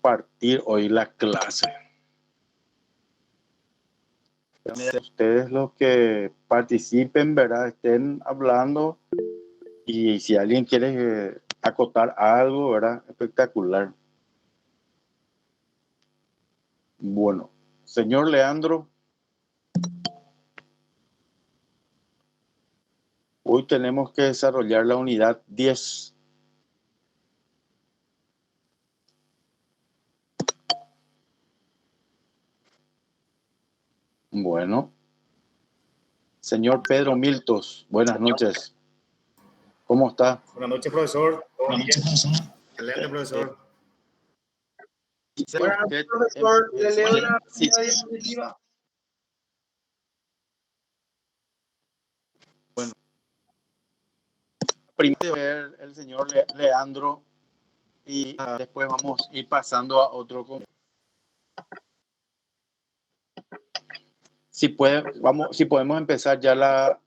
partir hoy la clase. Ustedes los que participen, ¿verdad? Estén hablando y si alguien quiere acotar algo, ¿verdad? Espectacular. Bueno, señor Leandro, hoy tenemos que desarrollar la unidad 10. Bueno, señor Pedro Miltos, buenas noches. ¿Cómo está? Buenas noches, profesor. Buenas noches, profesor. Excelente, profesor. Buenas noches, profesor. Le leo la primera diapositiva. Bueno, primero ver el señor Leandro y después vamos a ir pasando a otro. Si podemos empezar ya la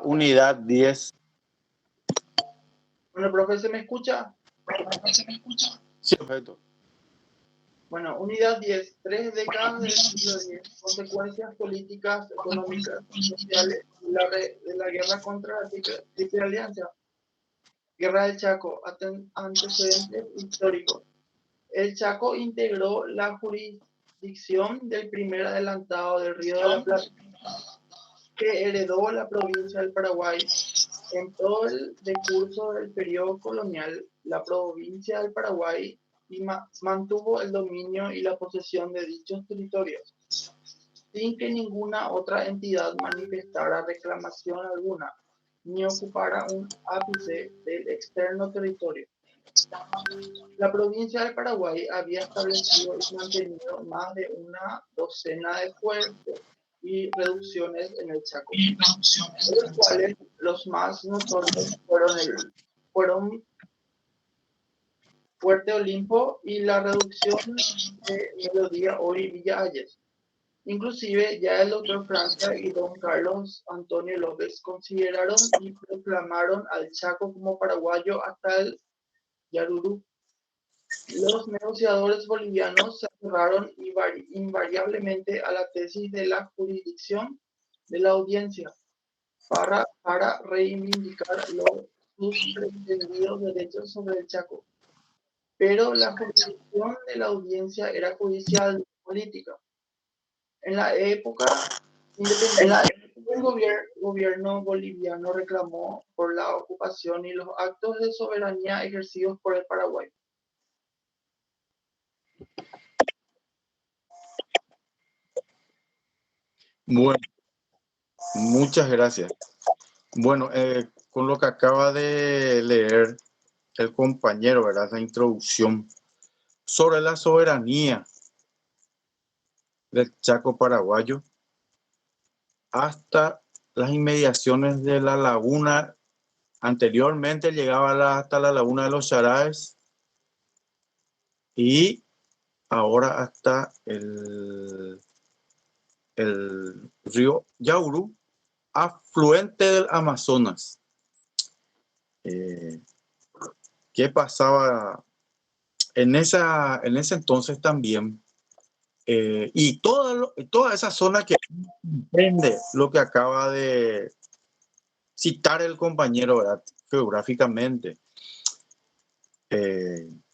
unidad 10. Bueno, profe, ¿se me escucha? Sí, perfecto. Bueno, unidad 10. 3 décadas del siglo X. Consecuencias políticas, económicas y sociales de la guerra contra la Triple Alianza. Guerra del Chaco. Antecedentes históricos. El Chaco integró la jurisdicción del primer adelantado del Río de la Plata, que heredó la provincia del Paraguay. En todo el decurso del periodo colonial, la provincia del Paraguay mantuvo el dominio y la posesión de dichos territorios, sin que ninguna otra entidad manifestara reclamación alguna, ni ocupara un ápice del externo territorio. La provincia del Paraguay había establecido y mantenido más de una docena de fuertes y reducciones en el Chaco, de los cuales los más notorios fueron Fuerte Olimpo y la reducción de Melodía Ori Villa Hayes. Inclusive ya el doctor Francia y don Carlos Antonio López consideraron y proclamaron al Chaco como paraguayo hasta el Yarurú. Los negociadores bolivianos se aferraron invariablemente a la tesis de la jurisdicción de la audiencia para reivindicar sus pretendidos derechos sobre el Chaco. Pero la jurisdicción de la audiencia era judicial, política. En la época independiente, el gobierno boliviano reclamó por la ocupación y los actos de soberanía ejercidos por el Paraguay. Bueno, muchas gracias. Bueno, con lo que acaba de leer el compañero, ¿verdad? La introducción sobre la soberanía del Chaco paraguayo hasta las inmediaciones de la laguna. Anteriormente llegaba hasta la laguna de los Charaes y ahora hasta el río Yauru, afluente del Amazonas. ¿Qué pasaba en ese entonces también? Y toda esa zona que comprende lo que acaba de citar el compañero, ¿verdad? Geográficamente.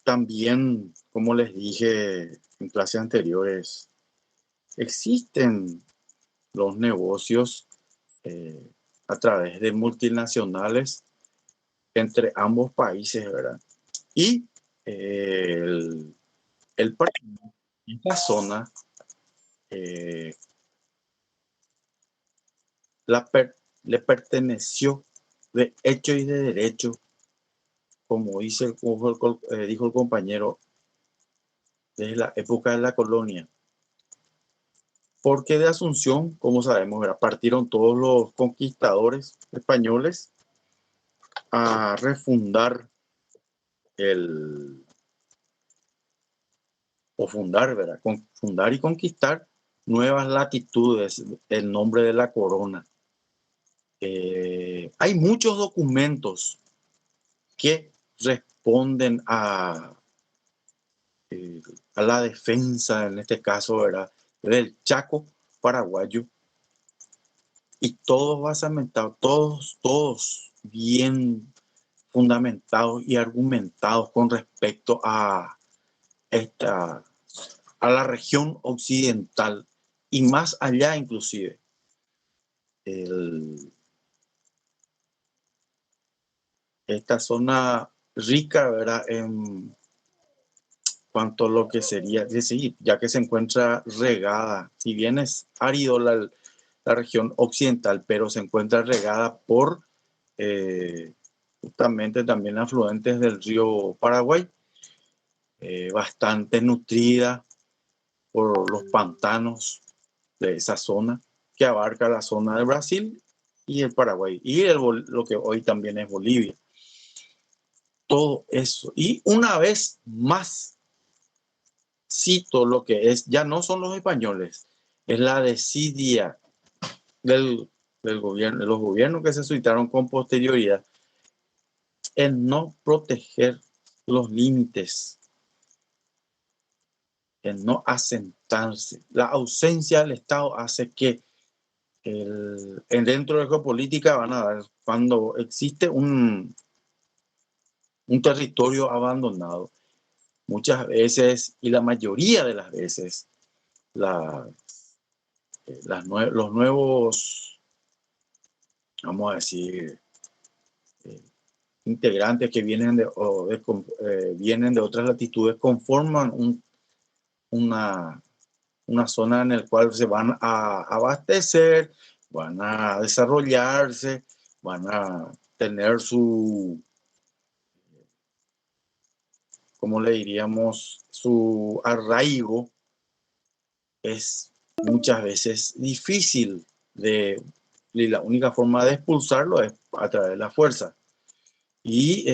También, como les dije en clases anteriores, existen los negocios a través de multinacionales entre ambos países, ¿verdad? Y esta zona le perteneció de hecho y de derecho, como dijo el compañero, desde la época de la colonia. Porque de Asunción, como sabemos, ¿verdad? Partieron todos los conquistadores españoles a refundar ¿verdad? Fundar y conquistar nuevas latitudes en nombre de la corona. Hay muchos documentos que responden a a la defensa, en este caso, ¿verdad?, del Chaco paraguayo, y todos basamentados, todos bien fundamentados y argumentados con respecto a la región occidental y más allá inclusive. Esta zona rica, ¿verdad?, en cuanto a lo que sería, decir, ya que se encuentra regada, si bien es árido la región occidental, pero se encuentra regada por justamente también afluentes del río Paraguay, bastante nutrida por los pantanos de esa zona, que abarca la zona de Brasil y el Paraguay, y lo que hoy también es Bolivia. Todo eso. Y una vez más, cito lo que es, ya no son los españoles, es la desidia del gobierno, de los gobiernos que se suscitaron con posterioridad en no proteger los límites, en no asentarse. La ausencia del Estado hace que dentro de la geopolítica van a dar, cuando existe un territorio abandonado, muchas veces, y la mayoría de las veces, los nuevos, vamos a decir, integrantes que vienen vienen de otras latitudes, conforman una zona en la cual se van a abastecer, van a desarrollarse, van a tener su, ¿cómo le diríamos?, su arraigo. Es muchas veces difícil y la única forma de expulsarlo es a través de la fuerza. Y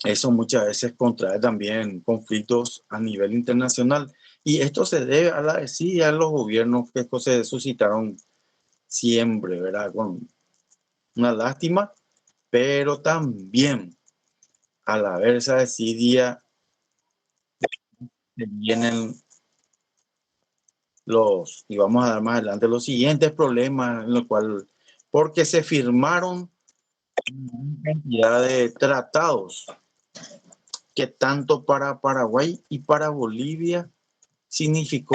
eso muchas veces contrae también conflictos a nivel internacional. Y esto se debe a la desidia de los gobiernos que se suscitaron siempre, ¿verdad?, con una lástima, pero también al haber esa desidia vienen y vamos a dar más adelante los siguientes problemas, en los cuales, porque se firmaron una cantidad de tratados que tanto para Paraguay y para Bolivia significó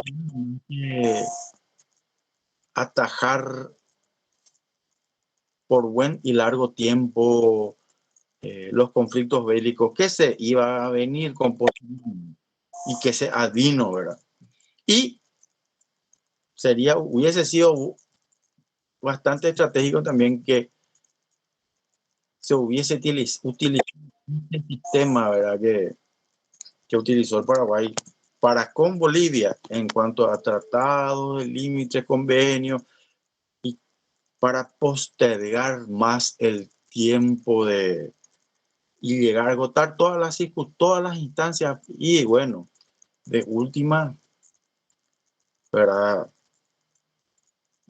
atajar por buen y largo tiempo los conflictos bélicos que se iba a venir con y que se advino, ¿verdad? Y hubiese sido bastante estratégico también que se hubiese utilizado el sistema, ¿verdad?, que utilizó el Paraguay para con Bolivia en cuanto a tratados, límites, convenios, y para postergar más el tiempo y llegar a agotar todas las instancias. Y bueno, de última, ¿verdad?,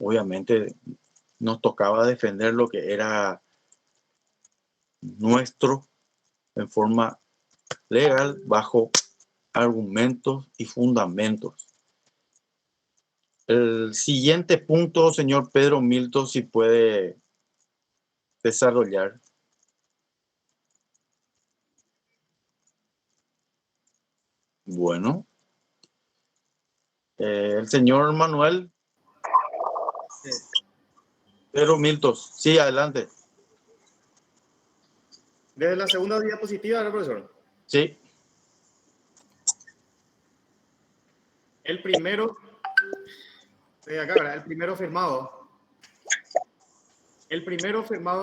obviamente nos tocaba defender lo que era nuestro en forma legal, bajo argumentos y fundamentos. El siguiente punto, señor Pedro Milton, si puede desarrollar. Bueno, el señor Manuel. Pedro Milton, sí, adelante. Desde la segunda diapositiva, ¿no, profesor? Sí. El primero, acá, ¿verdad? El primero firmado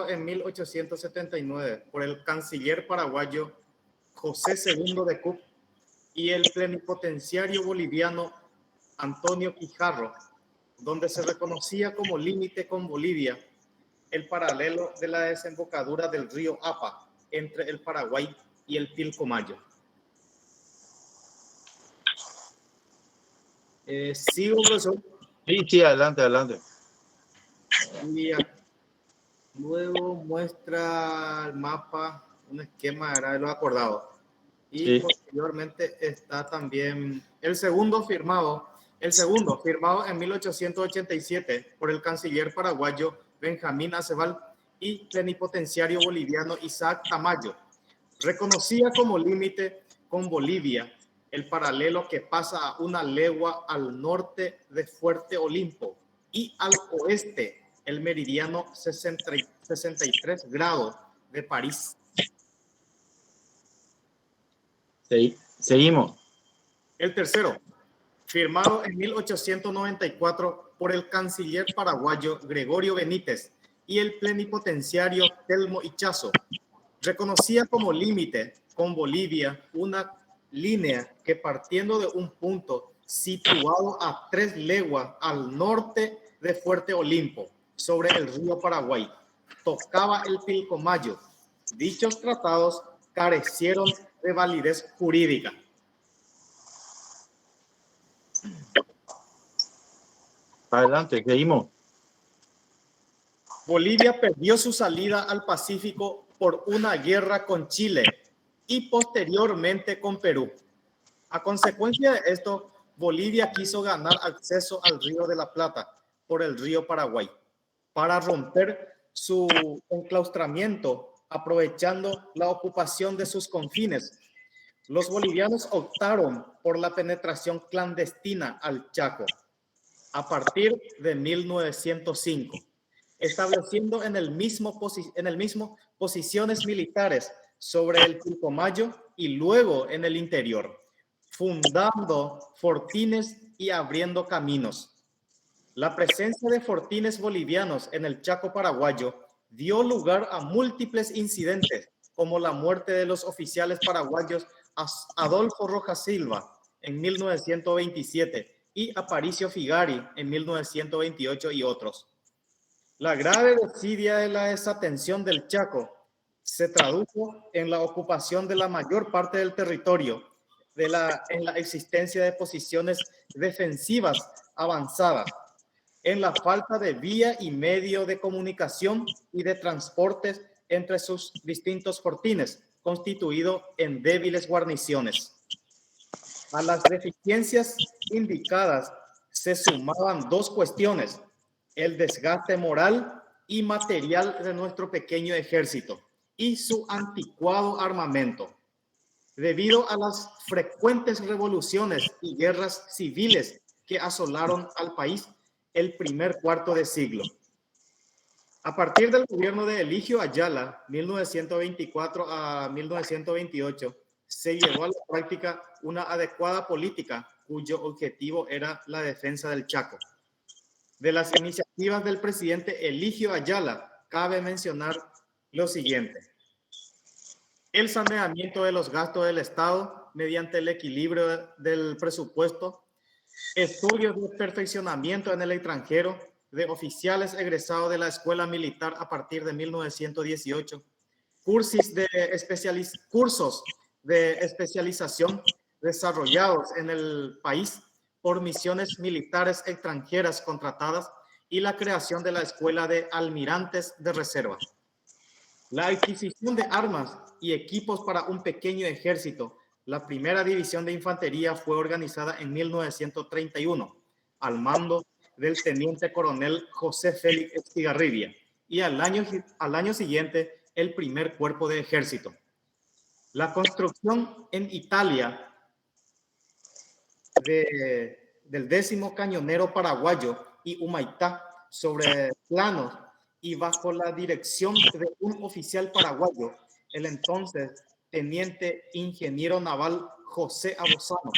en 1879 por el canciller paraguayo José II de Cook y el plenipotenciario boliviano Antonio Quijarro, donde se reconocía como límite con Bolivia el paralelo de la desembocadura del río Apa entre el Paraguay y el Pilcomayo. ¿Sigo, profesor? Sí, adelante. Y luego muestra el mapa, un esquema de los acordados. Y Sí. posteriormente está también el segundo firmado en 1887 por el canciller paraguayo Benjamín Aceval y plenipotenciario boliviano Isaac Tamayo. Reconocía como límite con Bolivia el paralelo que pasa a una legua al norte de Fuerte Olimpo y al oeste el meridiano 63 grados de París. Seguimos. El tercero, firmado en 1894 por el canciller paraguayo Gregorio Benítez y el plenipotenciario Telmo Ichazo, reconocía como límite con Bolivia una línea que, partiendo de un punto situado a 3 leguas al norte de Fuerte Olimpo, sobre el río Paraguay, tocaba el Pilcomayo. Dichos tratados carecieron de validez jurídica. Adelante, seguimos. Bolivia perdió su salida al Pacífico por una guerra con Chile y posteriormente con Perú. A consecuencia de esto, Bolivia quiso ganar acceso al Río de la Plata por el río Paraguay para romper su enclaustramiento, aprovechando la ocupación de sus confines. Los bolivianos optaron por la penetración clandestina al Chaco a partir de 1905, estableciendo en el mismo posiciones militares sobre el Pilcomayo y luego en el interior, fundando fortines y abriendo caminos. La presencia de fortines bolivianos en el Chaco paraguayo dio lugar a múltiples incidentes, como la muerte de los oficiales paraguayos Adolfo Rojas Silva en 1927 y Aparicio Figari en 1928 y otros. La grave desidia de la desatención del Chaco se tradujo en la ocupación de la mayor parte del territorio, en la existencia de posiciones defensivas avanzadas, en la falta de vía y medio de comunicación y de transportes entre sus distintos fortines, constituido en débiles guarniciones. A las deficiencias indicadas se sumaban dos cuestiones: el desgaste moral y material de nuestro pequeño ejército y su anticuado armamento. Debido a las frecuentes revoluciones y guerras civiles que asolaron al país el primer cuarto de siglo. A partir del gobierno de Eligio Ayala, 1924 a 1928, se llevó a la práctica una adecuada política cuyo objetivo era la defensa del Chaco. De las iniciativas del presidente Eligio Ayala, cabe mencionar lo siguiente: el saneamiento de los gastos del Estado mediante el equilibrio del presupuesto, estudios de perfeccionamiento en el extranjero de oficiales egresados de la Escuela Militar a partir de 1918, cursos de especialización desarrollados en el país por misiones militares extranjeras contratadas y la creación de la Escuela de Almirantes de Reserva. La adquisición de armas y equipos para un pequeño ejército. La primera división de infantería fue organizada en 1931 al mando del teniente coronel José Félix Estigarribia y al año siguiente el primer cuerpo de ejército. La construcción en Italia del 10º cañonero paraguayo y Humaitá sobre planos y bajo la dirección de un oficial paraguayo, el entonces teniente ingeniero naval José Abosano.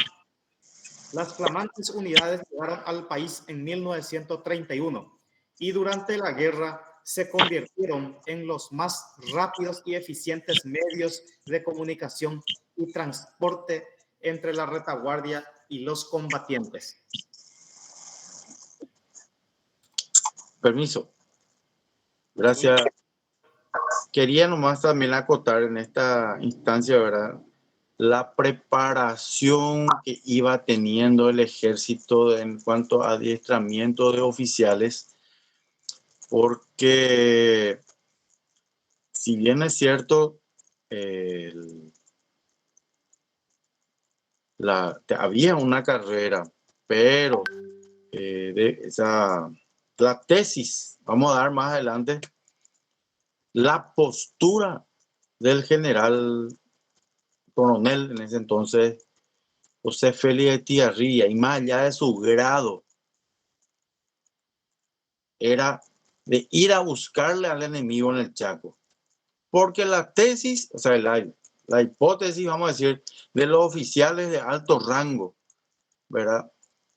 Las flamantes unidades llegaron al país en 1931 y durante la guerra se convirtieron en los más rápidos y eficientes medios de comunicación y transporte entre la retaguardia y los combatientes. Permiso. Gracias. Quería nomás también acotar en esta instancia, ¿verdad?, la preparación que iba teniendo el ejército en cuanto a adiestramiento de oficiales, porque si bien es cierto, había una carrera, pero la tesis, vamos a dar más adelante, la postura del general coronel en ese entonces, José Félix Etigarribia, y más allá de su grado, era de ir a buscarle al enemigo en el Chaco. Porque la tesis, o sea, la hipótesis, vamos a decir, de los oficiales de alto rango, ¿verdad?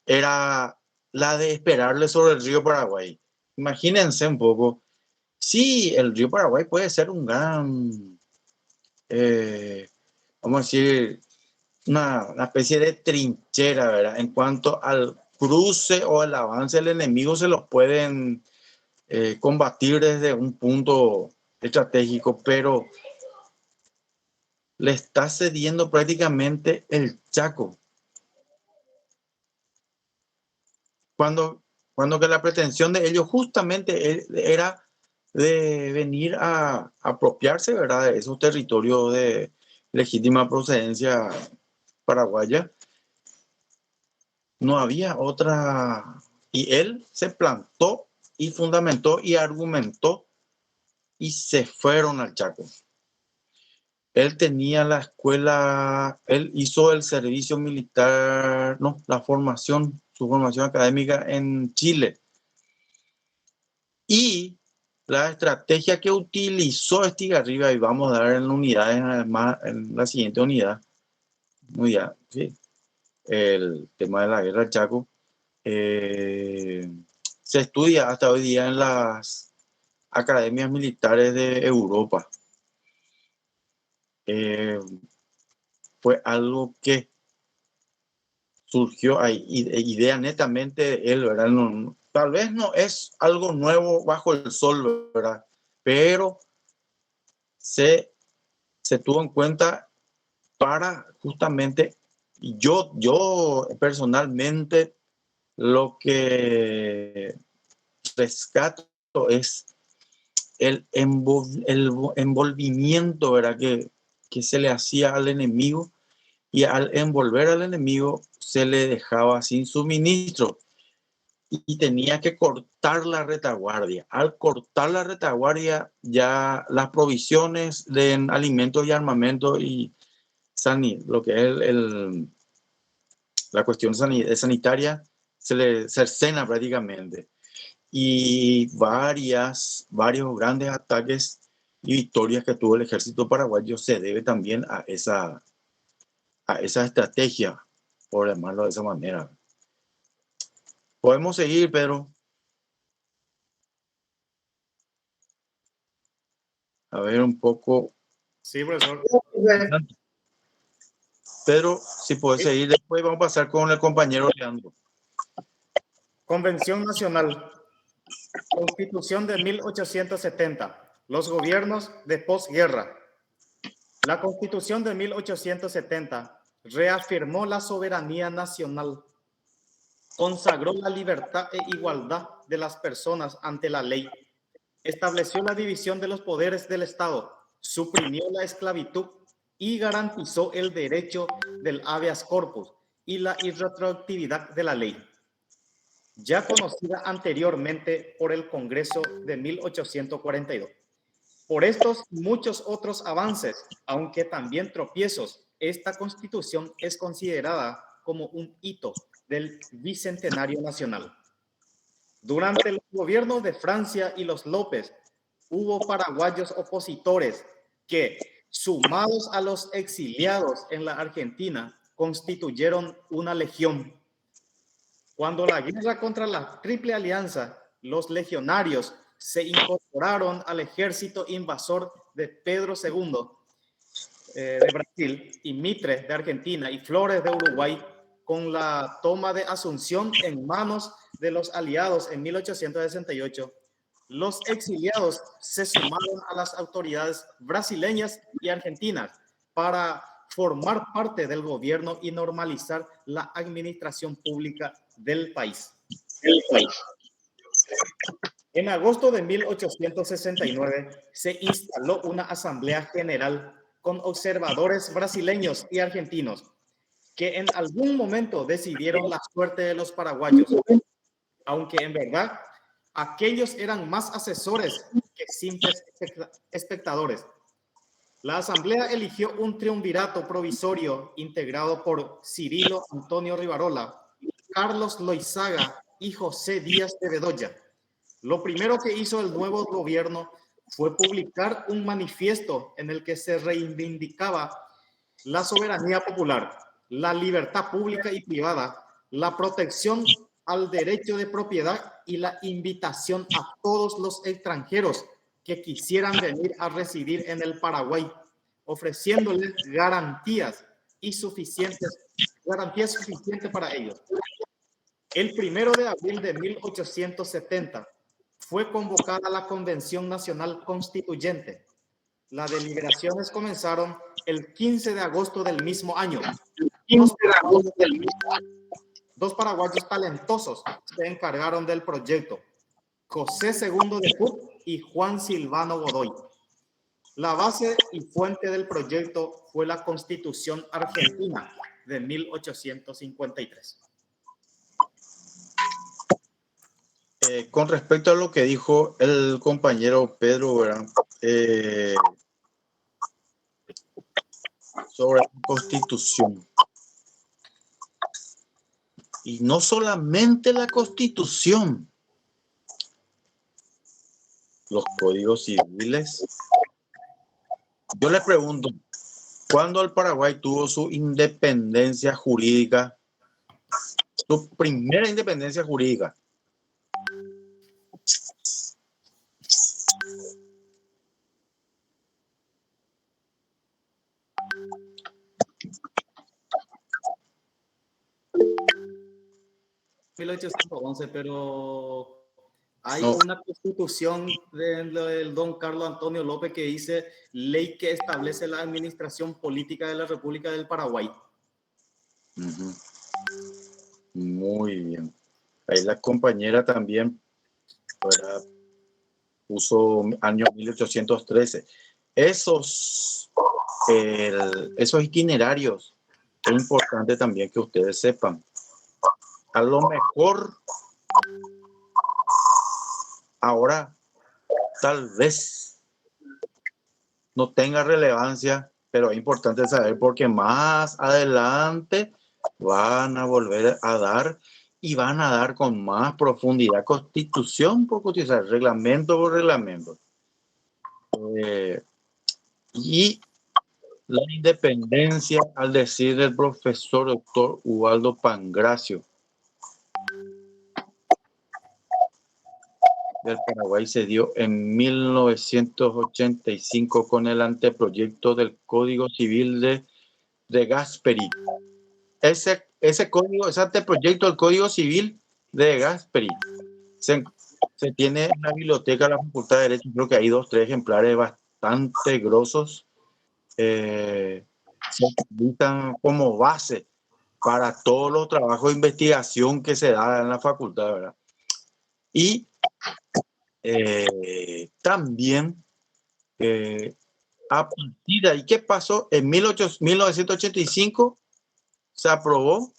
Era la de esperarle sobre el río Paraguay. Imagínense un poco, sí, el río Paraguay puede ser un gran, vamos a decir, una especie de trinchera, ¿verdad? En cuanto al cruce o el avance del enemigo, se los pueden combatir desde un punto estratégico, pero le está cediendo prácticamente el Chaco. Cuando que la pretensión de ellos justamente era de venir a apropiarse, ¿verdad?, de esos territorios de legítima procedencia paraguaya. No había otra. Y él se plantó y fundamentó y argumentó y se fueron al Chaco. Él tenía la escuela, él hizo el servicio militar, no, su formación académica en Chile. Y la estrategia que utilizó Estigarribia, y vamos a dar en unidades, además, en la siguiente unidad, sí, el tema de la guerra del Chaco, se estudia hasta hoy día en las academias militares de Europa. Fue algo que surgió ahí, idea netamente de él, ¿verdad? No, tal vez no es algo nuevo bajo el sol, ¿verdad? Pero se tuvo en cuenta para justamente, yo personalmente lo que rescato es el envolvimiento, ¿verdad?, que se le hacía al enemigo, y al envolver al enemigo se le dejaba sin suministro y tenía que cortar la retaguardia. Al cortar la retaguardia, ya las provisiones de alimentos y armamento y lo que es la cuestión sanitaria se le cercena prácticamente. Y varios grandes ataques y victorias que tuvo el ejército paraguayo se debe también a esa estrategia, por llamarlo de esa manera. Podemos seguir, Pedro. A ver un poco. Sí, profesor. Pedro, si puedes seguir, después vamos a pasar con el compañero Leandro. Convención Nacional. Constitución de 1870. Los gobiernos de posguerra. La Constitución de 1870 reafirmó la soberanía nacional, consagró la libertad e igualdad de las personas ante la ley, estableció la división de los poderes del Estado, suprimió la esclavitud y garantizó el derecho del habeas corpus y la irretroactividad de la ley, ya conocida anteriormente por el Congreso de 1842. Por estos y muchos otros avances, aunque también tropiezos, esta Constitución es considerada como un hito del Bicentenario Nacional. Durante los gobiernos de Francia y los López, hubo paraguayos opositores que, sumados a los exiliados en la Argentina, constituyeron una legión. Cuando la guerra contra la Triple Alianza, los legionarios se incorporaron al ejército invasor de Pedro II de Brasil, y Mitre de Argentina y Flores de Uruguay, con la toma de Asunción en manos de los aliados en 1868, los exiliados se sumaron a las autoridades brasileñas y argentinas para formar parte del gobierno y normalizar la administración pública del país. En agosto de 1869 se instaló una asamblea general con observadores brasileños y argentinos. que en algún momento decidieron la suerte de los paraguayos, aunque en verdad aquellos eran más asesores que simples espectadores. La Asamblea eligió un triunvirato provisorio integrado por Cirilo Antonio Rivarola, Carlos Loizaga y José Díaz de Bedoya. Lo primero que hizo el nuevo gobierno fue publicar un manifiesto en el que se reivindicaba la soberanía popular, la libertad pública y privada, la protección al derecho de propiedad y la invitación a todos los extranjeros que quisieran venir a residir en el Paraguay, ofreciéndoles garantías suficientes para ellos. El 1 de abril de 1870 fue convocada la Convención Nacional Constituyente. Las deliberaciones comenzaron el 15 de agosto del mismo año. Dos paraguayos talentosos se encargaron del proyecto, José II de Cook y Juan Silvano Godoy. La base y fuente del proyecto fue la Constitución Argentina de 1853. Con respecto a lo que dijo el compañero Pedro, ¿verdad? Sobre la Constitución. Y no solamente la Constitución, los códigos civiles. Yo le pregunto, ¿cuándo el Paraguay tuvo su independencia jurídica? Su primera independencia jurídica. ...1811, pero hay una constitución del don Carlos Antonio López que dice ley que establece la administración política de la República del Paraguay. Muy bien. Ahí la compañera también, ¿verdad?, puso año 1813. Esos itinerarios es importante también que ustedes sepan. A lo mejor ahora tal vez no tenga relevancia, pero es importante saber porque más adelante van a volver a dar y van a dar con más profundidad, constitución por constitución, reglamento por reglamento. Y la independencia, al decir del profesor doctor Ubaldo Pangracio, del Paraguay se dio en 1985 con el anteproyecto del Código Civil de Gasperi. Ese código, ese anteproyecto del Código Civil de Gasperi se tiene en la biblioteca de la Facultad de Derecho. Creo que hay 2 o 3 ejemplares bastante grosos. Se utilizan como base para todos los trabajos de investigación que se da en la facultad, ¿verdad? Y también a partir de ahí, ¿qué pasó? En 1985 se aprobó.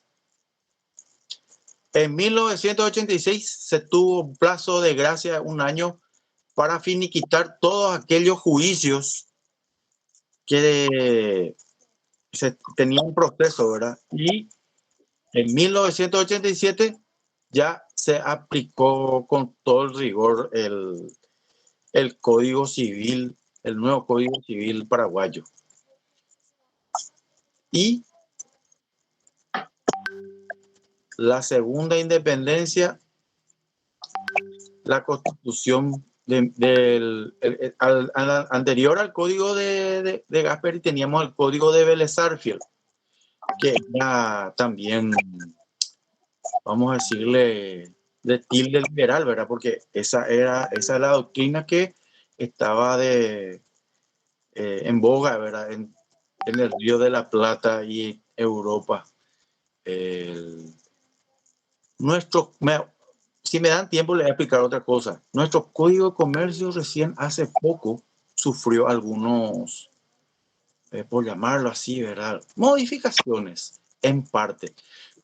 En 1986 se tuvo un plazo de gracia, 1 año, para finiquitar todos aquellos juicios que se tenían un proceso, ¿verdad? Y en 1987 ya se aplicó con todo el rigor el Código Civil, el nuevo Código Civil paraguayo. Y la segunda independencia, la Constitución anterior al Código de Gasperi, teníamos el Código de Vélez-Sarsfield, que era también, vamos a decirle, de tilde liberal, ¿verdad? Porque esa es la doctrina que estaba en boga, ¿verdad? En el Río de la Plata y Europa. Si me dan tiempo, les voy a explicar otra cosa. Nuestro Código de Comercio recién hace poco sufrió algunos, por llamarlo así, ¿verdad?, modificaciones. en parte,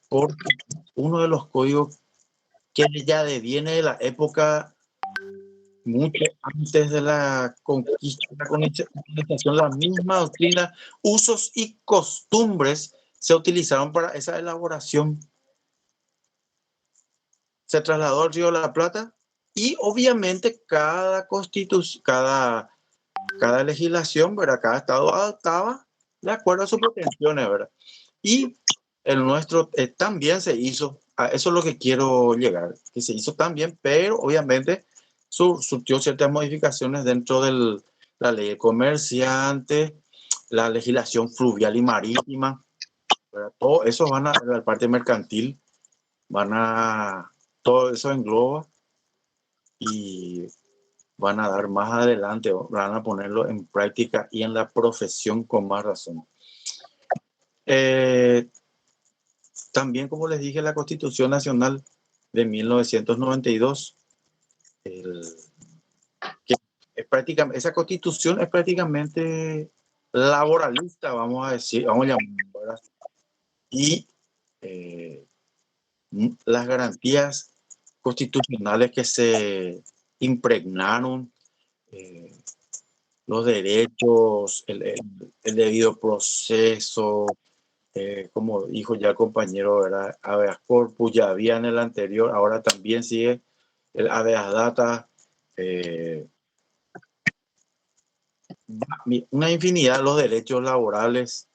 porque uno de los códigos que ya deviene de la época mucho antes de la conquista, la colonización, la misma doctrina, usos y costumbres se utilizaron para esa elaboración. Se trasladó al Río de la Plata y obviamente cada constitución, cada legislación, ¿verdad? Cada estado adaptaba de acuerdo a sus pretensiones, ¿verdad? Y el nuestro también se hizo, a eso es lo que quiero llegar, que se hizo también, pero obviamente surtió ciertas modificaciones dentro de la ley de comerciante, la legislación fluvial y marítima, ¿verdad? Todo eso van a la parte mercantil, todo eso engloba y van a dar más adelante, van a ponerlo en práctica y en la profesión con más razón. También, como les dije, la Constitución Nacional de 1992, esa Constitución es prácticamente laboralista, vamos a decir, vamos a llamar, ¿verdad? Y las garantías constitucionales que se impregnaron, los derechos, el debido proceso, como dijo ya el compañero, ¿verdad? Habeas corpus ya había en el anterior, ahora también sigue el habeas data, una infinidad, los derechos laborales,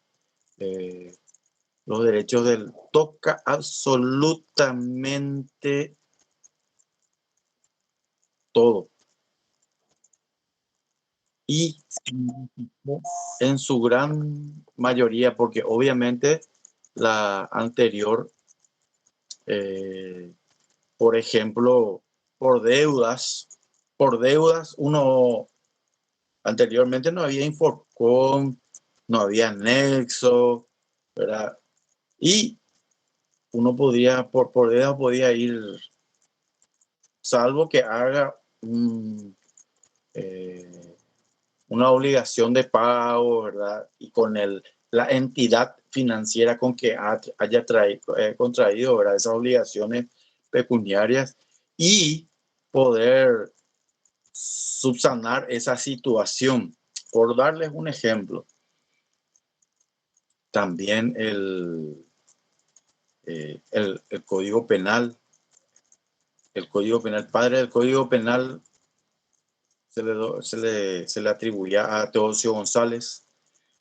los derechos toca absolutamente todo. Y en su gran mayoría, porque obviamente la anterior, por ejemplo, por deudas, uno anteriormente no había Infocom, no había Nexo, ¿verdad? Y uno podía, por deuda podía ir, salvo que haga una obligación de pago, ¿verdad? Y con la entidad financiera con que haya contraído, ¿verdad? Esas obligaciones pecuniarias y poder subsanar esa situación. Por darles un ejemplo, también el Código Penal, padre del Código Penal se le atribuía a Teodosio González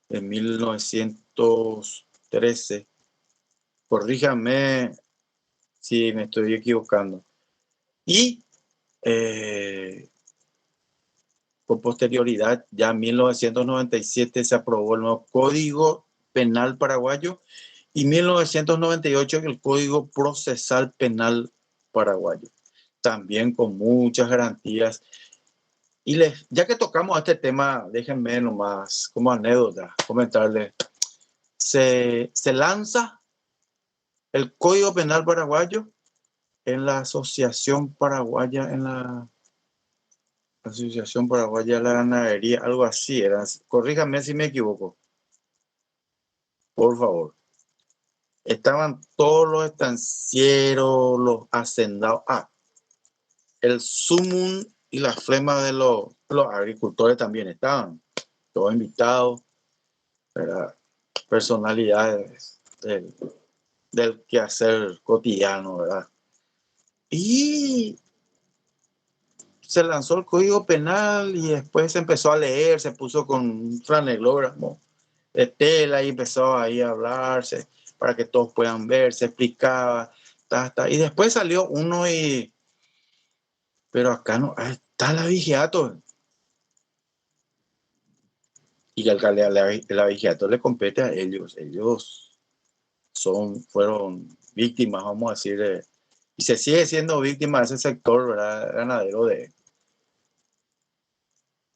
en 1913. Corríjame si me estoy equivocando. Y con posterioridad, ya en 1997 se aprobó el nuevo Código Penal paraguayo y 1998 el Código Procesal Penal paraguayo, también con muchas garantías. Y ya que tocamos este tema, déjenme nomás como anécdota comentarles, se lanza el Código Penal paraguayo en la Asociación Paraguaya, Asociación Paraguaya de la Ganadería, algo así era. Corríjame si me equivoco, por favor. Estaban todos los estancieros, los hacendados, el sumum y la flema de los agricultores también estaban, todos invitados, ¿verdad? Personalidades del quehacer cotidiano, ¿verdad? Y se lanzó el Código Penal y después se empezó a leer, se puso con un franelógrafo de tela y empezó ahí a hablarse para que todos puedan ver, se explicaba, y después salió uno pero acá no, está la vigiato. Y la vigiato le compete a ellos fueron víctimas, vamos a decir, y se sigue siendo víctima de ese sector, ¿verdad? Ganadero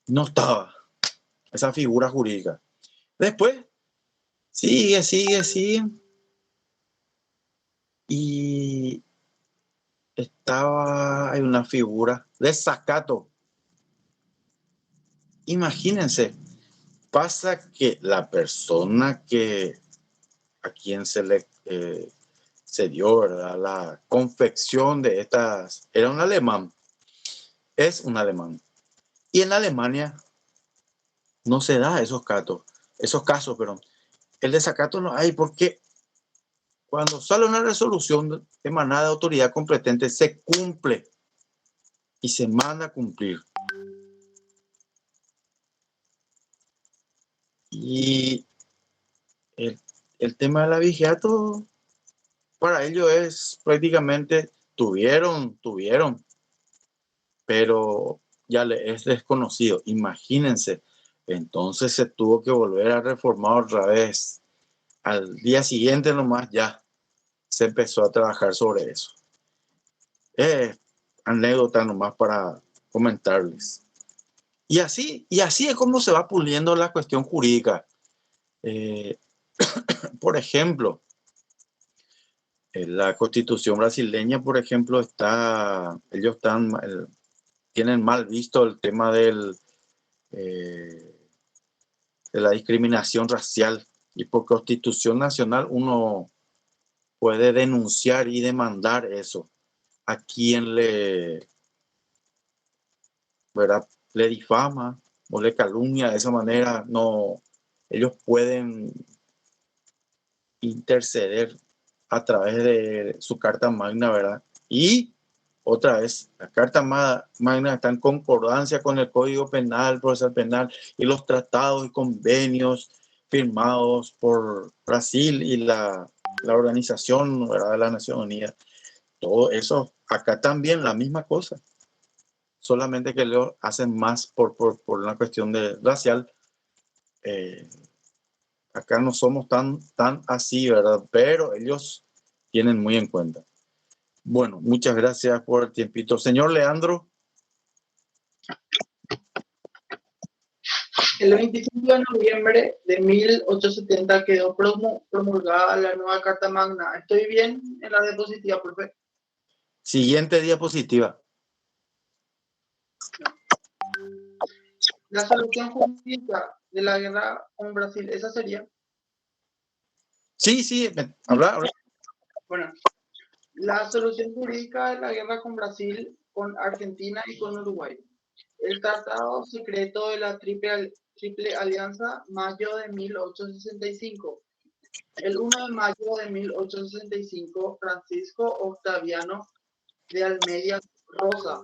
no estaba esa figura jurídica. Después sigue. Y hay una figura de Zacato. Imagínense, pasa que la persona a quien se le se dio, ¿verdad? La confección de estas. Era un alemán, es un alemán. Y en Alemania no se da esos casos, perdón. El desacato no hay porque cuando sale una resolución emanada de autoridad competente, se cumple y se manda a cumplir. Y el tema del abigeato, para ellos es prácticamente, tuvieron, pero ya le es desconocido. Imagínense, entonces se tuvo que volver a reformar otra vez. Al día siguiente nomás ya se empezó a trabajar sobre eso. Anécdota nomás para comentarles. Y así es como se va puliendo la cuestión jurídica. Por ejemplo, la Constitución brasileña, por ejemplo, ellos tienen mal visto el tema de la discriminación racial, y por Constitución nacional uno puede denunciar y demandar eso a quien ¿verdad? Le difama o le calumnia de esa manera. No, ellos pueden interceder a través de su Carta Magna, ¿verdad? Y otra vez, la Carta Magna está en concordancia con el Código Penal, Procesal Penal y los tratados y convenios firmados por Brasil y la Organización, ¿verdad?, de las Naciones Unidas. Todo eso, acá también la misma cosa, solamente que lo hacen más por una cuestión racial. Acá no somos tan así, ¿verdad? Pero ellos tienen muy en cuenta. Bueno, muchas gracias por el tiempito. Señor Leandro. El 25 de noviembre de 1870 quedó promulgada la nueva Carta Magna. ¿Estoy bien en la diapositiva, profe? Siguiente diapositiva. La solución jurídica de la guerra con Brasil, ¿esa sería? Sí, habla. Bueno, la solución jurídica de la guerra con Brasil, con Argentina y con Uruguay. El Tratado Secreto de la Triple Alianza, mayo de 1865. El 1 de mayo de 1865, Francisco Octaviano de Almeida Rosa,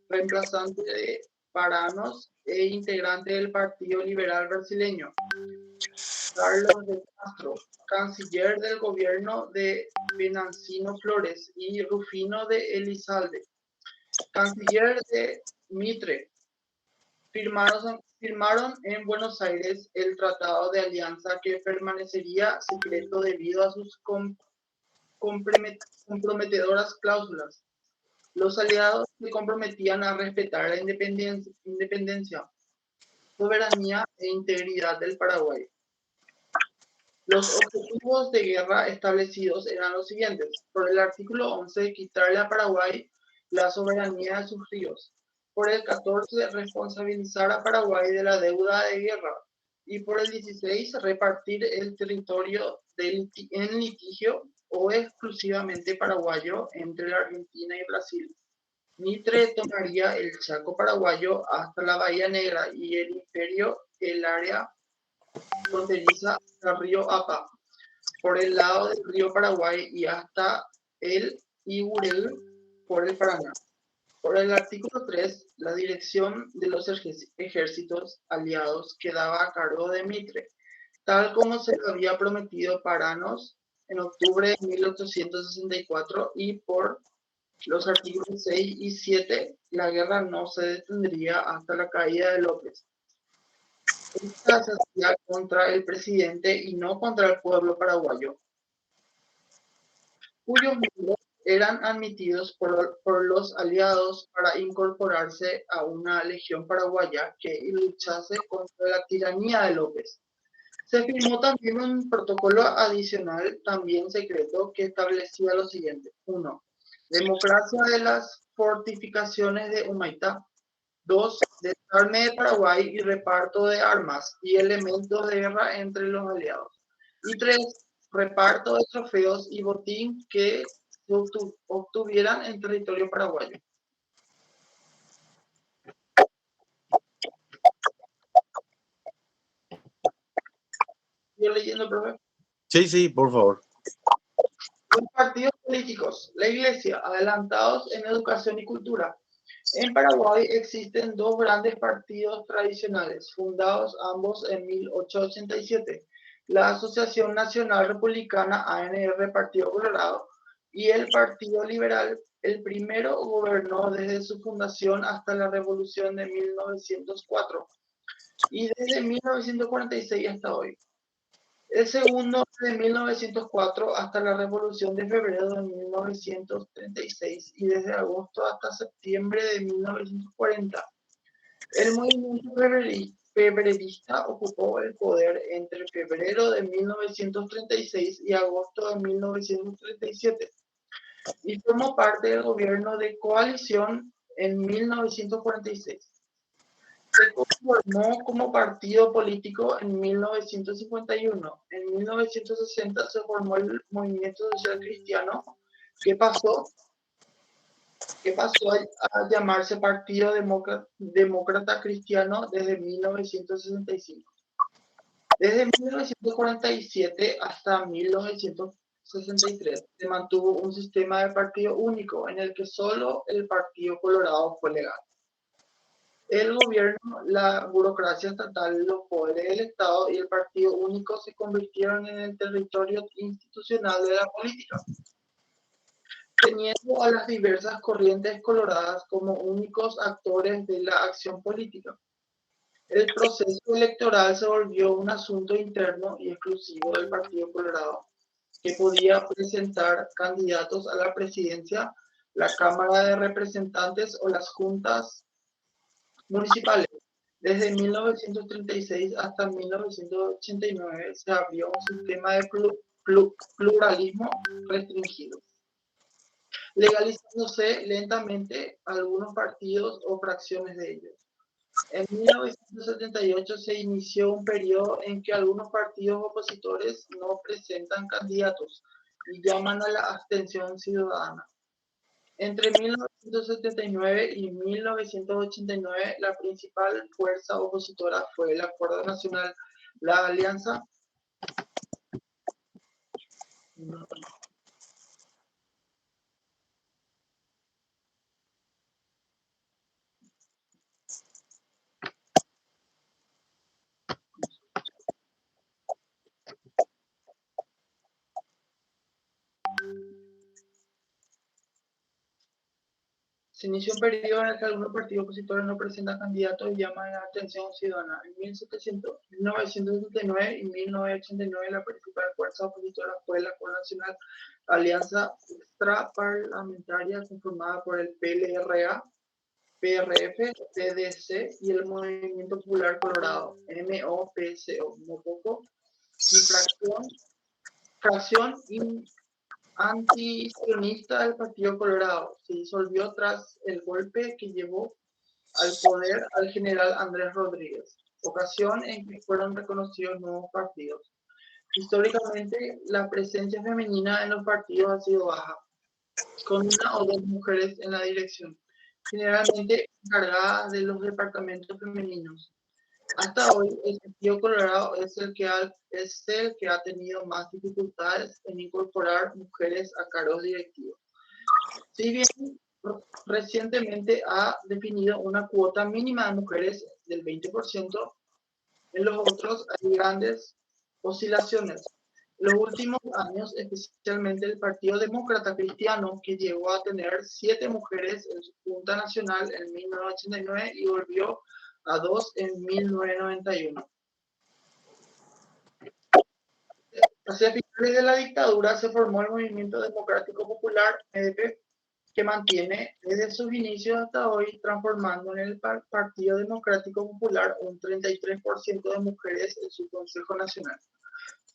reemplazante de Paranos e integrante del Partido Liberal Brasileño. Carlos de Castro, canciller del gobierno de Venancio Flores, y Rufino de Elizalde, canciller de Mitre, firmaron en Buenos Aires el Tratado de Alianza, que permanecería secreto debido a sus comprometedoras cláusulas. Los aliados se comprometían a respetar la independencia, soberanía e integridad del Paraguay. Los objetivos de guerra establecidos eran los siguientes. Por el artículo 11, quitarle a Paraguay la soberanía de sus ríos. Por el 14, responsabilizar a Paraguay de la deuda de guerra. Y por el 16, repartir el territorio en litigio o exclusivamente paraguayo entre la Argentina y Brasil. Mitre tomaría el Chaco paraguayo hasta la Bahía Negra y el Imperio, el área fronteriza al río Apa, por el lado del río Paraguay y hasta el Iguurel por el Paraná. Por el artículo 3, la dirección de los ejércitos aliados quedaba a cargo de Mitre, tal como se lo había prometido Paranos en octubre de 1864, y por los artículos 6 y 7, la guerra no se detendría hasta la caída de López. Esta se hacía contra el presidente y no contra el pueblo paraguayo, cuyos miembros eran admitidos por los aliados para incorporarse a una legión paraguaya que luchase contra la tiranía de López. Se firmó también un protocolo adicional, también secreto, que establecía lo siguiente. 1. Democracia de las fortificaciones de Humaitá. 2. Desarme de Paraguay y reparto de armas y elementos de guerra entre los aliados. Y 3. reparto de trofeos y botín que se obtuvieran en territorio paraguayo. ¿Yo leyendo, profe? Sí, por favor. Los partidos políticos, la Iglesia, adelantados en educación y cultura. En Paraguay existen dos grandes partidos tradicionales, fundados ambos en 1887, la Asociación Nacional Republicana ANR Partido Colorado y el Partido Liberal. El primero gobernó desde su fundación hasta la Revolución de 1904 y desde 1946 hasta hoy. El segundo de 1904 hasta la Revolución de Febrero de 1936 y desde agosto hasta septiembre de 1940. El movimiento febrerista ocupó el poder entre febrero de 1936 y agosto de 1937 y formó parte del gobierno de coalición en 1946. Se conformó como partido político en 1951. En 1960 se formó el Movimiento Social Cristiano, que pasó a llamarse Partido Demócrata Cristiano desde 1965. Desde 1947 hasta 1963 se mantuvo un sistema de partido único en el que solo el Partido Colorado fue legal. El gobierno, la burocracia estatal, los poderes del Estado y el partido único se convirtieron en el territorio institucional de la política, teniendo a las diversas corrientes coloradas como únicos actores de la acción política. El proceso electoral se volvió un asunto interno y exclusivo del Partido Colorado, que podía presentar candidatos a la presidencia, la Cámara de Representantes o las juntas municipales. Desde 1936 hasta 1989 se abrió un sistema de pluralismo restringido, legalizándose lentamente algunos partidos o fracciones de ellos. En 1978 se inició un periodo en que algunos partidos opositores no presentan candidatos y llaman a la abstención ciudadana. Entre 1979 y 1989, la principal fuerza opositora fue el Acuerdo Nacional, la Alianza Se inició un periodo en el que algunos partidos opositores no presentan candidatos y llaman a la abstención ciudadana. En 1979 y 1989, la principal fuerza opositora fue la Acuerdo Nacional, Alianza Extraparlamentaria conformada por el PLRA, PRF, PDC y el Movimiento Popular Colorado, MOPCO, MOPOCO, fracción antisionista del Partido Colorado. Se disolvió tras el golpe que llevó al poder al general Andrés Rodríguez, ocasión en que fueron reconocidos nuevos partidos. Históricamente, la presencia femenina en los partidos ha sido baja, con una o dos mujeres en la dirección, generalmente encargadas de los departamentos femeninos. Hasta hoy, el Partido Colorado es el que ha tenido más dificultades en incorporar mujeres a cargos directivos. Si bien recientemente ha definido una cuota mínima de mujeres del 20%, en los otros hay grandes oscilaciones. En los últimos años, especialmente el Partido Demócrata Cristiano, que llegó a tener 7 mujeres en su Junta Nacional en 1989 y volvió a 2 en 1991. Hacia finales de la dictadura se formó el Movimiento Democrático Popular, MDP, que mantiene desde sus inicios hasta hoy transformando en el Partido Democrático Popular un 33% de mujeres en su Consejo Nacional.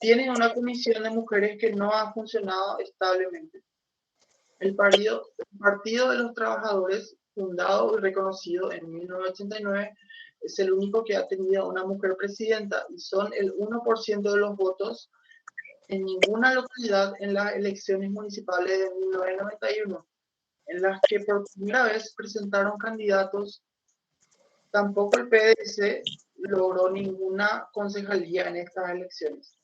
Tiene una comisión de mujeres que no ha funcionado establemente. El Partido de los Trabajadores, fundado y reconocido en 1989, es el único que ha tenido una mujer presidenta y son el 1% de los votos en ninguna localidad en las elecciones municipales de 1991, en las que por primera vez presentaron candidatos. Tampoco el PDS logró ninguna concejalía en estas elecciones.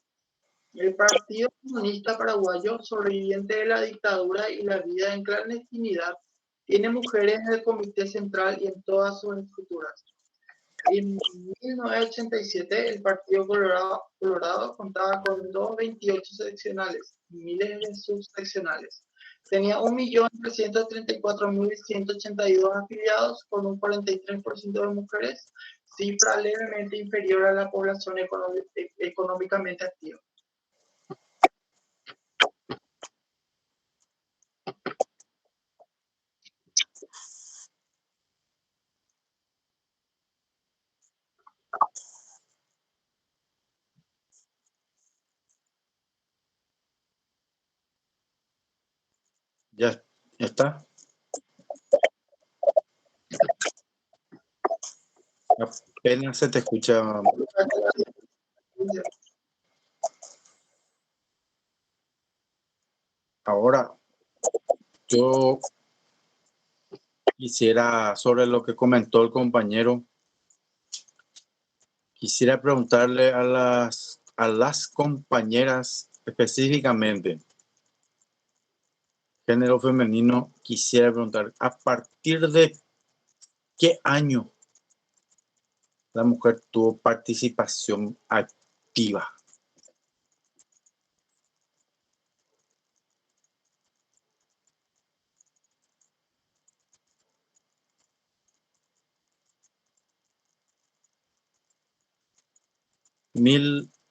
El Partido Comunista Paraguayo, sobreviviente de la dictadura y la vida en clandestinidad, tiene mujeres en el Comité Central y en todas sus estructuras. En 1987, el Partido Colorado contaba con 228 seccionales y miles de subseccionales. Tenía 1.334.182 afiliados, con un 43% de mujeres, cifra levemente inferior a la población económicamente activa. Ya está. Apenas se te escucha. Ahora, yo quisiera, sobre lo que comentó el compañero, quisiera preguntarle a las compañeras específicamente, género femenino, quisiera preguntar, ¿a partir de qué año la mujer tuvo participación activa?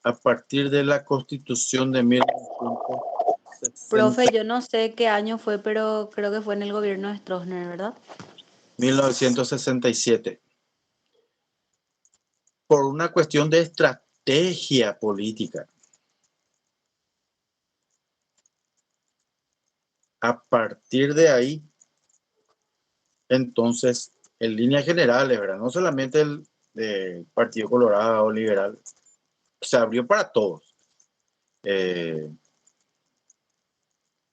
A partir de la Constitución de 1960, Profe, yo no sé qué año fue, pero creo que fue en el gobierno de Stroessner, ¿verdad? 1967. Por una cuestión de estrategia política. A partir de ahí, entonces, en líneas generales, ¿verdad? No solamente el Partido Colorado Liberal, se abrió para todos.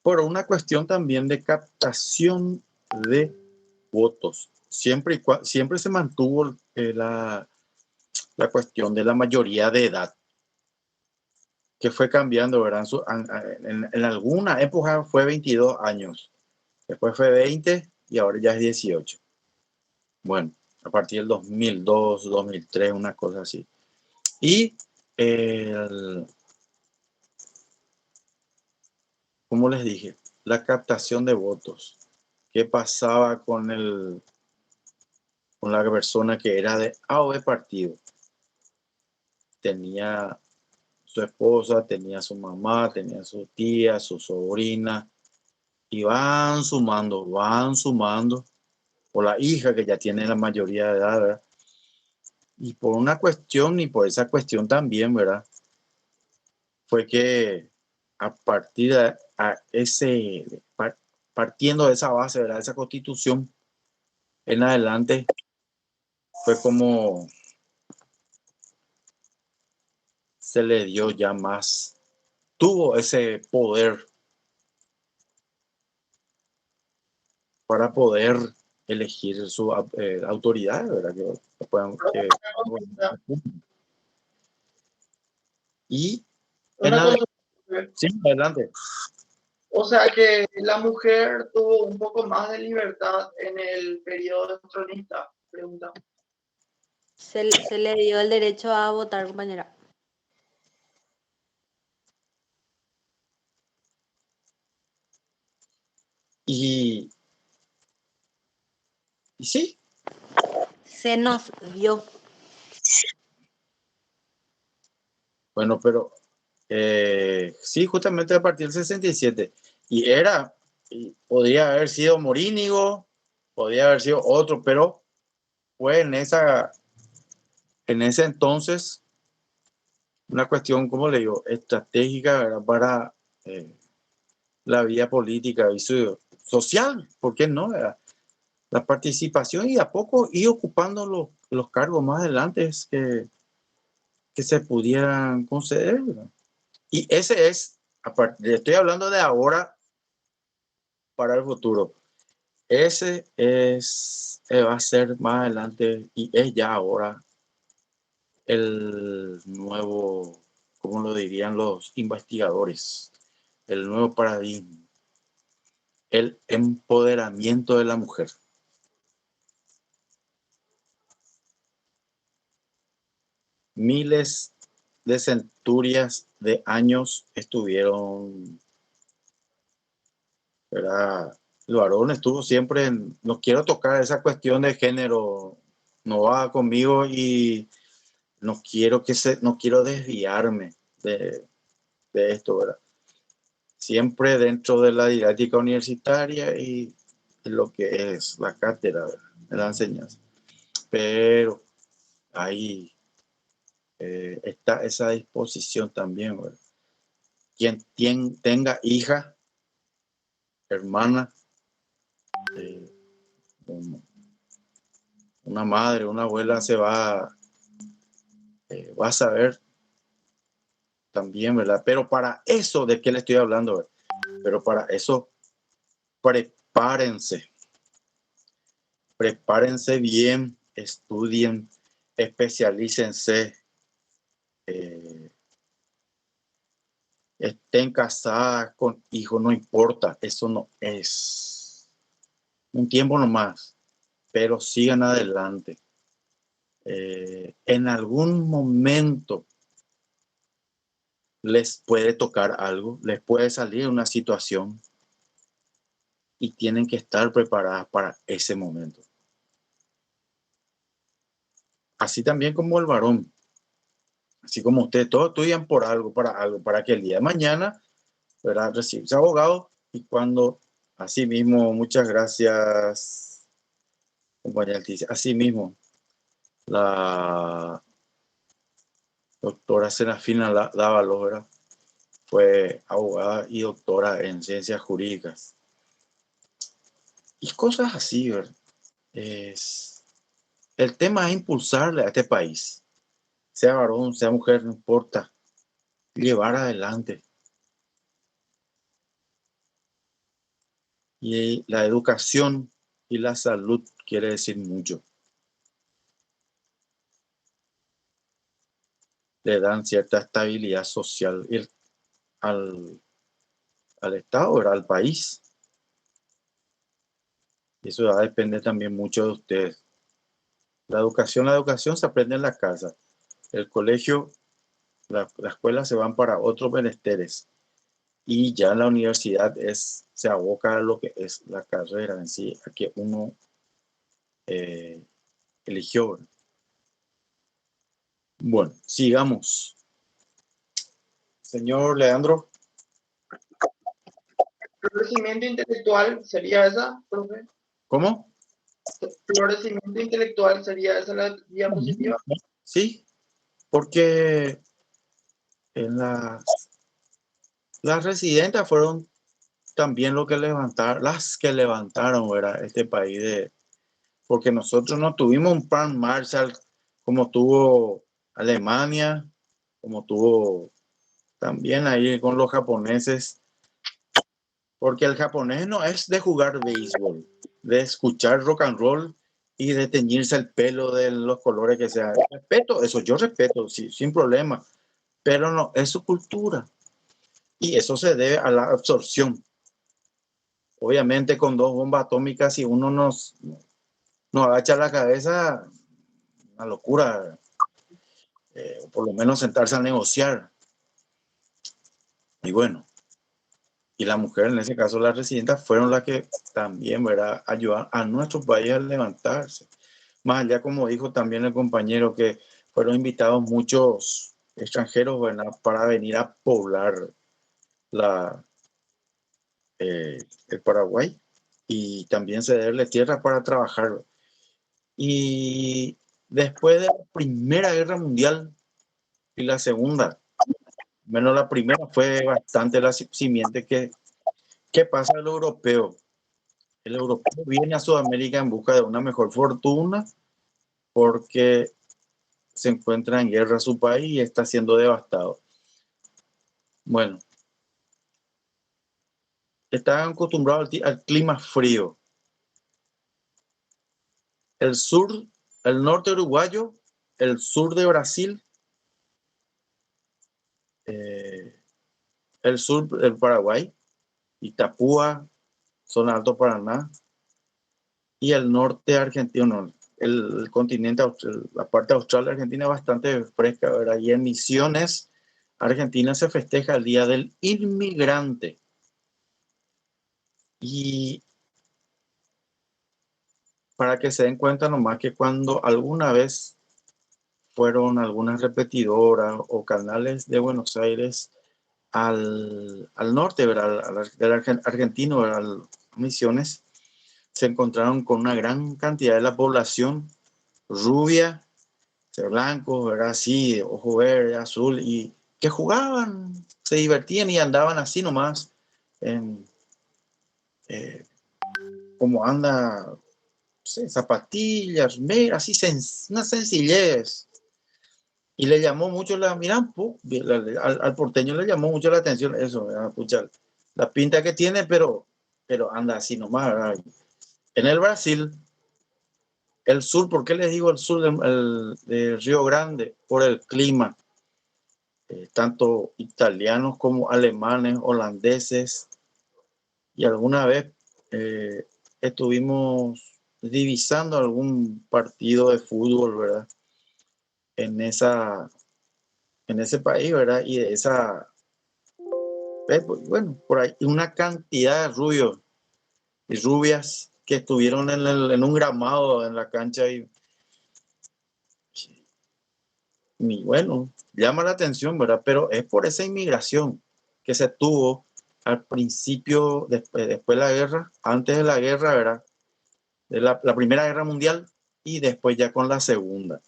Por una cuestión también de captación de votos. Siempre se mantuvo la cuestión de la mayoría de edad, que fue cambiando, ¿verdad? En alguna época fue 22 años, después fue 20 y ahora ya es 18. Bueno, a partir del 2002, 2003, una cosa así. Y como les dije, la captación de votos. ¿Qué pasaba con la persona que era de A o B partido? Tenía su esposa, tenía su mamá, tenía su tía, su sobrina, y van sumando, o la hija que ya tiene la mayoría de edad, ¿verdad? Y por una cuestión, y por esa cuestión también, ¿verdad? Fue que a partir de partiendo de esa base, ¿verdad? Esa constitución en adelante, fue como se le dio ya más, tuvo ese poder para poder elegir su autoridad, ¿verdad? Y sí, adelante. O sea que la mujer tuvo un poco más de libertad en el periodo tronista, pregunta. Se le dio el derecho a votar, compañera. Y sí. Se nos dio. Bueno, pero sí, justamente a partir del 67. Y podría haber sido Morínigo, podría haber sido otro, pero fue en ese entonces una cuestión, como le digo, estratégica, ¿verdad? Para la vida política y social, ¿por qué no? ¿Verdad? La participación y a poco ir ocupando los cargos más adelante que se pudieran conceder, ¿verdad? Y ese es Estoy hablando de ahora para el futuro. Ese va a ser más adelante y es ya ahora el nuevo, ¿cómo lo dirían los investigadores? El nuevo paradigma, el empoderamiento de la mujer. Miles de centurias de años estuvieron, ¿verdad? El varón estuvo siempre en, no quiero tocar esa cuestión de género, no va conmigo y no quiero desviarme de esto, ¿verdad? Siempre dentro de la didáctica universitaria y lo que es la cátedra, ¿verdad? De la enseñanza. Pero ahí está esa disposición también, ¿verdad? Quien tenga hija, hermana, una madre, una abuela va a saber también, ¿verdad? Pero para eso, ¿de qué le estoy hablando? ¿Verdad? Pero para eso, prepárense bien, estudien, especialícense, estén casadas con hijos, no importa, eso no es un tiempo nomás, pero sigan adelante. En algún momento les puede tocar algo, les puede salir una situación y tienen que estar preparadas para ese momento. Así también como el varón, así como ustedes, todos estudian por algo, para que el día de mañana, ¿verdad?, recibirse abogado y cuando, así mismo, muchas gracias, compañera Leticia, así mismo, la doctora Serafina Dávalos, ¿verdad?, fue abogada y doctora en ciencias jurídicas. Y cosas así, ¿verdad? El tema es impulsarle a este país, sea varón, sea mujer, no importa, llevar adelante. Y la educación y la salud quiere decir mucho. Le dan cierta estabilidad social al Estado, ¿verdad?, al país. Y eso va a depender también mucho de ustedes. La educación se aprende en la casa. El colegio, la escuela se van para otros menesteres. Y ya en la universidad se aboca a lo que es la carrera en sí, a que uno eligió. Bueno, sigamos. Señor Leandro. Florecimiento intelectual sería esa, profe. ¿Cómo? Florecimiento intelectual sería esa la diapositiva. Sí, porque en las residentas fueron también las que levantaron, ¿verdad?, este país porque nosotros no tuvimos un plan Marshall como tuvo Alemania, como tuvo también ahí con los japoneses, porque el japonés no es de jugar béisbol, de escuchar rock and roll y de teñirse el pelo de los colores que sea. Respeto eso, yo respeto, sí, sin problema, pero no, es su cultura. Y eso se debe a la absorción. Obviamente con 2 bombas atómicas, si uno nos agacha la cabeza, una locura. Por lo menos sentarse a negociar. Y bueno, y la mujer, en ese caso las residentas, fueron las que también, ¿verdad?, ayudaron a nuestro país a levantarse. Más allá, como dijo también el compañero, que fueron invitados muchos extranjeros, ¿verdad?, para venir a poblar el Paraguay y también cederle tierras para trabajar. Y después de la Primera Guerra Mundial y la Segunda, menos la primera, fue bastante la simiente ¿qué pasa al europeo? El europeo viene a Sudamérica en busca de una mejor fortuna porque se encuentra en guerra su país y está siendo devastado. Bueno, estaban acostumbrados al clima frío. El sur, el norte uruguayo, el sur de Brasil, el sur del Paraguay, Itapúa, zona Alto Paraná, y el norte argentino, el continente austral, la parte austral de Argentina es bastante fresca, ¿verdad? Y en Misiones, Argentina, se festeja el Día del Inmigrante. Y para que se den cuenta nomás que cuando alguna vez fueron algunas repetidoras o canales de Buenos Aires al norte, ¿verdad? Del argentino, ¿verdad? Misiones, se encontraron con una gran cantidad de la población rubia, blancos, ¿verdad? Así, ojo verde, azul, y que jugaban, se divertían y andaban así nomás, en, como anda, no sé, zapatillas, así, una sencillez. Y le llamó mucho al porteño le llamó mucho la atención eso, pucha, la pinta que tiene, pero anda así nomás, ¿verdad? En el Brasil, el sur, ¿por qué les digo el sur de Río Grande? Por el clima. Tanto italianos como alemanes, holandeses, y alguna vez estuvimos divisando algún partido de fútbol, ¿verdad? En ese país, ¿verdad? Y de esa, bueno, por ahí una cantidad de rubios y rubias que estuvieron en un gramado en la cancha y bueno, llama la atención, ¿verdad? Pero es por esa inmigración que se tuvo al principio, después de la guerra, antes de la guerra, ¿verdad? De la Primera Guerra Mundial y después ya con la Segunda.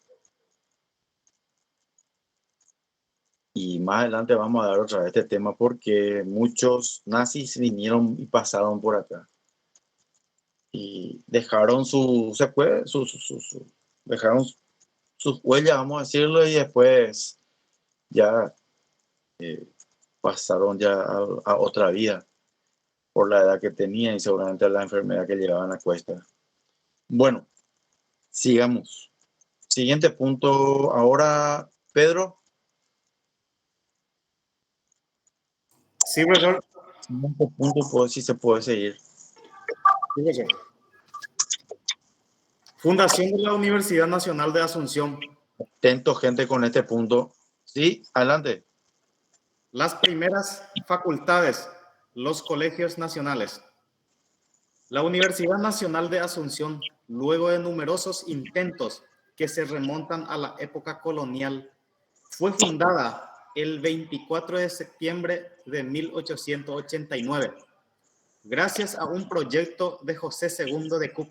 Y más adelante vamos a dar otra vez este tema porque muchos nazis vinieron y pasaron por acá. Y dejaron dejaron sus huellas, vamos a decirlo, y después ya pasaron ya a otra vida por la edad que tenían y seguramente la enfermedad que llevaban a cuesta. Bueno, sigamos. Siguiente punto ahora, Pedro. Sí, profesor. Siguiente punto, si se puede seguir. Sí, profesor. Fundación de la Universidad Nacional de Asunción. Atento, gente, con este punto. Sí, adelante. Las primeras facultades, los colegios nacionales. La Universidad Nacional de Asunción, luego de numerosos intentos que se remontan a la época colonial, fue fundada el 24 de septiembre de 1889, gracias a un proyecto de José II de Cook,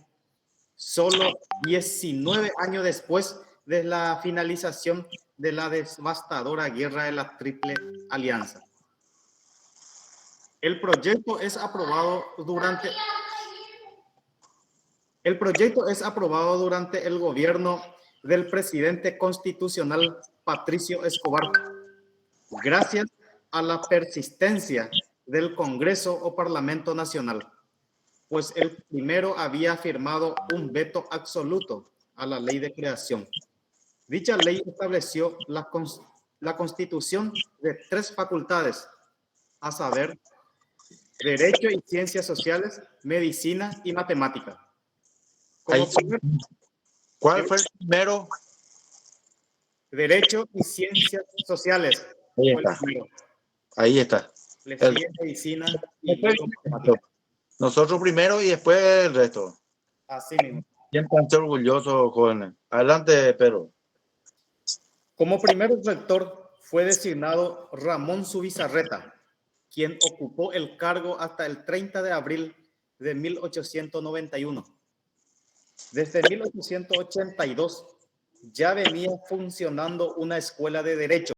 solo 19 años después de la finalización de la devastadora Guerra de la Triple Alianza. El proyecto es aprobado durante el gobierno del presidente constitucional Patricio Escobar, gracias a la persistencia del Congreso o Parlamento Nacional, pues el primero había firmado un veto absoluto a la ley de creación. Dicha ley estableció la constitución de 3 facultades, a saber, Derecho y Ciencias Sociales, Medicina y Matemática. ¿Cuál fue el primero? Derecho y Ciencias Sociales. Ahí está. Ahí está. Le sigue Medicina y Matemática. Nosotros primero y después el resto. Así mismo. Siempre han sido orgullosos, jóvenes. Adelante, Pedro. Como primer rector fue designado Ramón Zubizarreta, quien ocupó el cargo hasta el 30 de abril de 1891. Desde 1882 ya venía funcionando una escuela de derecho